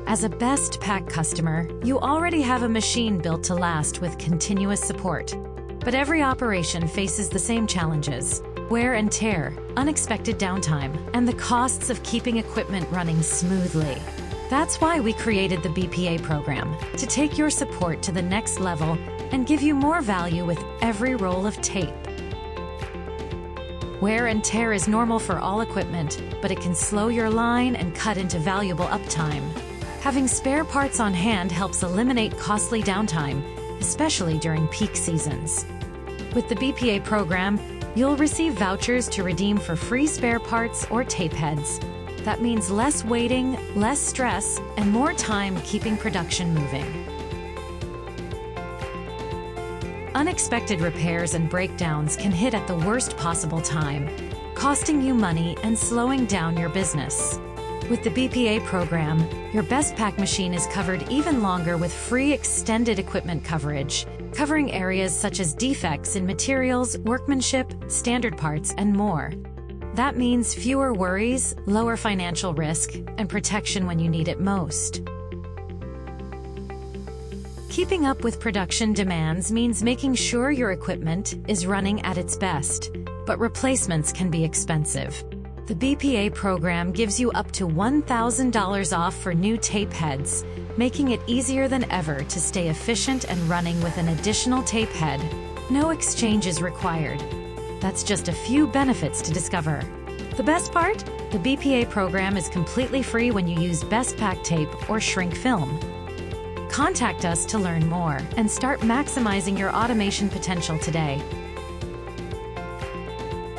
As a BestPack customer, you already have a machine built to last with continuous support. But every operation faces the same challenges: wear and tear, unexpected downtime, and the costs of keeping equipment running smoothly. That's why we created the BPA program, to take your support to the next level and give you more value with every roll of tape. Wear and tear is normal for all equipment, but it can slow your line and cut into valuable uptime. Having spare parts on hand helps eliminate costly downtime, especially during peak seasons. With the BPA program, you'll receive vouchers to redeem for free spare parts or tape heads. That means less waiting, less stress, and more time keeping production moving. Unexpected repairs and breakdowns can hit at the worst possible time, costing you money and slowing down your business. With the BPA program, your BestPack machine is covered even longer with free extended equipment coverage, covering areas such as defects in materials, workmanship, standard parts, and more. That means fewer worries, lower financial risk, and protection when you need it most. Keeping up with production demands means making sure your equipment is running at its best, but replacements can be expensive. The BPA program gives you up to $1,000 off for new tape heads, making it easier than ever to stay efficient and running with an additional tape head. No exchange is required. That's just a few benefits to discover. The best part? The BPA program is completely free when you use BestPack tape or shrink film. Contact us to learn more and start maximizing your automation potential today.